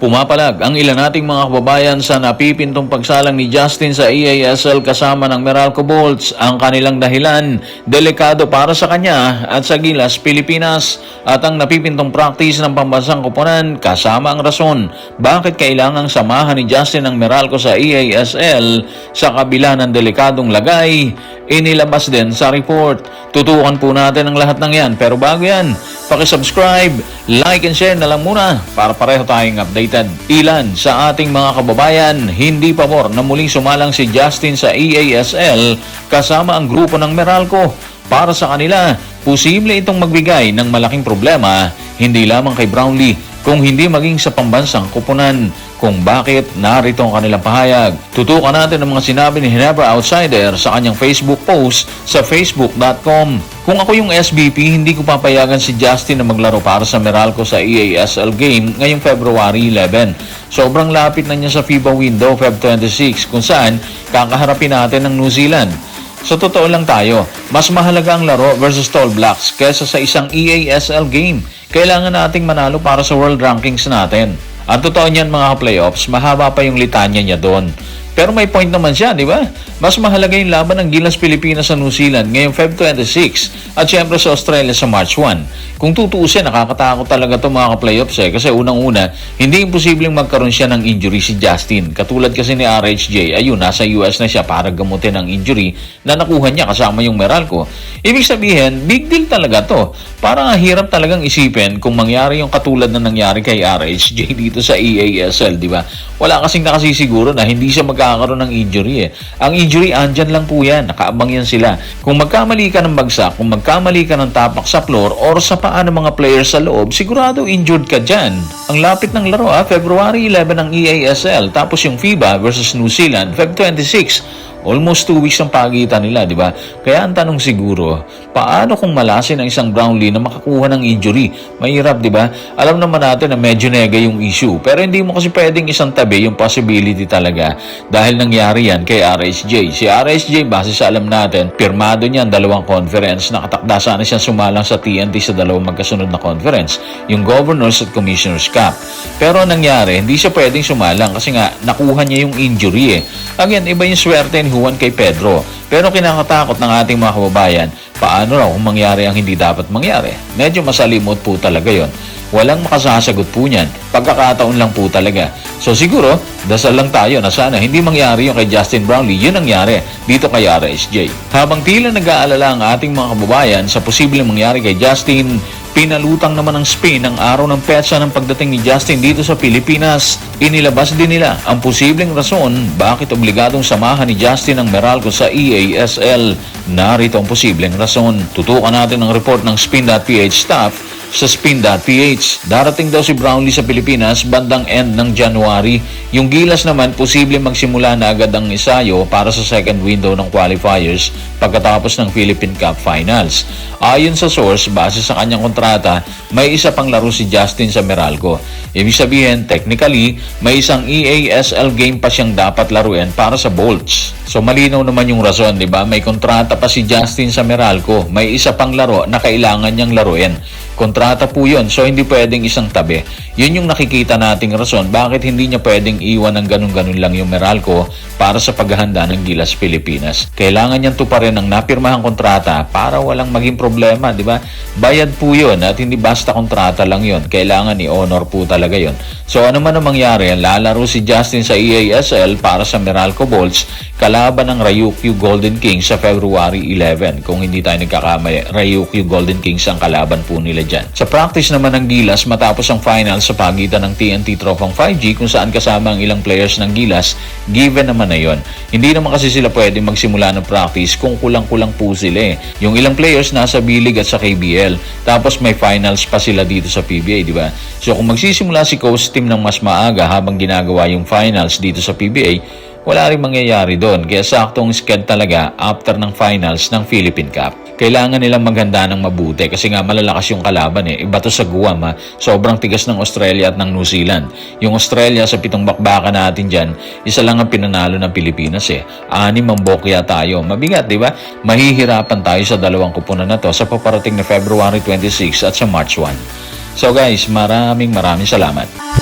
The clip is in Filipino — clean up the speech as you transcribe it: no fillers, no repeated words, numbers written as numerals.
Pumapalag ang ilan nating mga kababayan sa napipintong pagsalang ni Justin sa EASL kasama ng Meralco Bolts. Ang kanilang dahilan, delikado para sa kanya at sa Gilas, Pilipinas, at ang napipintong practice ng pambansang koponan kasama ang rason bakit kailangang samahan ni Justin ang Meralco sa EASL sa kabila ng delikadong lagay. Inilabas din sa report. Tutukan po natin ang lahat ng yan. Pero bago yan, paki-subscribe, like and share na lang muna para pareho tayong updated. Ilan sa ating mga kababayan hindi pabor na muling sumalang si Justin sa EASL kasama ang grupo ng Meralco. Para sa kanila, posible itong magbigay ng malaking problema hindi lamang kay Brownlee kung hindi maging sa pambansang koponan. Kung bakit, narito ang kanilang pahayag. Tutukan natin ang mga sinabi ni Ginebra Outsider sa kanyang Facebook post sa facebook.com. Kung ako yung SBP, hindi ko papayagan si Justin na maglaro para sa Meralco sa EASL game ngayong February 11. Sobrang lapit na niya sa FIBA window Feb 26 kung saan kakaharapin natin ng New Zealand. Sa totoo lang tayo, mas mahalaga ang laro versus Tall Blacks kaysa sa isang EASL game. Kailangan nating manalo para sa world rankings natin. Ang totoo niyan mga playoffs, mahaba pa yung litanya niya doon. Pero may point naman siya, di ba? Mas mahalaga yung laban ng Gilas Pilipinas sa New Zealand ngayong Feb 26 at syempre sa Australia sa March 1. Kung tutuusin, nakakatakot talaga itong mga playoffs kasi unang-una, hindi imposibleng magkaroon siya ng injury si Justin. Katulad kasi ni RHJ, ayun, nasa US na siya para gamutin ang injury na nakuha niya kasama yung Meralco. Ibig sabihin, big deal talaga to. Parang hirap talagang isipin kung mangyari yung katulad na nangyari kay RHJ dito sa EASL, di ba? Wala kasing nakasisiguro na hindi siya magkakaroon ng injury Ang injury, andyan lang po yan. Nakaabang yan sila. Kung magkamali ka ng bagsak, kung magkamali ka ng tapak sa floor or sa paa ng mga players sa loob, sigurado injured ka dyan. Ang lapit ng laro, February 11 ang EASL, tapos yung FIBA versus New Zealand, Feb 26. Almost 2 weeks ang pagitan nila, di ba? Kaya ang tanong siguro, paano kung malasin ang isang Brownlee na makakuha ng injury? Mahirap, di ba? Alam naman natin na medyo nega yung issue. Pero hindi mo kasi pwedeng isang tabi yung possibility talaga. Dahil nangyari yan kay RSJ. Si RSJ, base sa alam natin, pirmado niya ang dalawang conference. Nakatakda sana siya sumalang sa TNT sa dalawang magkasunod na conference. Yung Governors at Commissioners Cup. Pero nangyari, hindi siya pwedeng sumalang kasi nga nakuha niya yung injury Again, iba yung swerte ni Juan kay Pedro. Pero kinakatakot ng ating mga kababayan, paano raw kung mangyari ang hindi dapat mangyari? Medyo masalimot po talaga yon. Walang makasasagot po niyan. Pagkakataon lang po talaga. So siguro, dasal lang tayo na sana hindi mangyari yung kay Justin Brownlee. Yun nangyari dito kay RSJ. Habang tila nag-aalala ang ating mga kababayan sa posibleng mangyari kay Justin, pinalutang naman ng Spain ang araw ng petsa ng pagdating ni Justin dito sa Pilipinas. Inilabas din nila ang posibleng rason bakit obligadong samahan ni Justin ang Meralco sa EASL. Narito ang posibleng rason. Tutukan natin ang report ng Spin.ph staff sa Spin.ph. Darating daw si Brownlee sa Pilipinas bandang end ng January. Yung Gilas naman, posible magsimula na agad ang ensayo para sa second window ng qualifiers pagkatapos ng Philippine Cup Finals. Ayon sa source, base sa kanyang kontrata, may isa pang laro si Justin sa Meralco. Ibig sabihin, technically, may isang EASL game pa siyang dapat laruin para sa Bolts. So malinaw naman yung rason, di ba? May kontrata pa si Justin sa Meralco. May isa pang laro na kailangan niyang laruin. Kontrata po yun, so hindi pwedeng isang tabi. Yun yung nakikita nating rason bakit hindi niya pwedeng iwan ng ganun-ganun lang yung Meralco para sa paghahanda ng Gilas Pilipinas. Kailangan niyang tuparin ang napirmahang kontrata para walang maging problema, di ba? Bayad po yun at hindi basta kontrata lang yun. Kailangan i-honor po talaga yun. So ano man ang mangyari, lalaro si Justin sa EASL para sa Meralco Bolts kalaban ng Ryukyu Golden Kings sa February 11. Kung hindi tayo nagkakamali, Ryukyu Golden Kings ang kalaban po nila dyan. Sa practice naman ng Gilas matapos ang final sa pagitan ng TNT Tropang 5G kung saan kasama ang ilang players ng Gilas, given naman na yon. Hindi naman kasi sila pwedeng magsimula ng practice kung kulang-kulang po sila Yung ilang players nasa B-League at sa KBL. Tapos may finals pa sila dito sa PBA, di ba? So kung magsisimula si coach team ng mas maaga habang ginagawa yung finals dito sa PBA, wala rin mangyayari doon. Kaya saktong sked talaga after ng finals ng Philippine Cup. Kailangan nilang maghanda ng mabuti kasi nga malalakas yung kalaban Iba to sa Guam Sobrang tigas ng Australia at ng New Zealand. Yung Australia sa 7 bakbakan natin dyan, isa lang ang pinanalo ng Pilipinas 6 ang bokya tayo. Mabigat, di ba? Mahihirapan tayo sa dalawang kupunan na to sa paparating na February 26 at sa March 1. So guys, maraming salamat.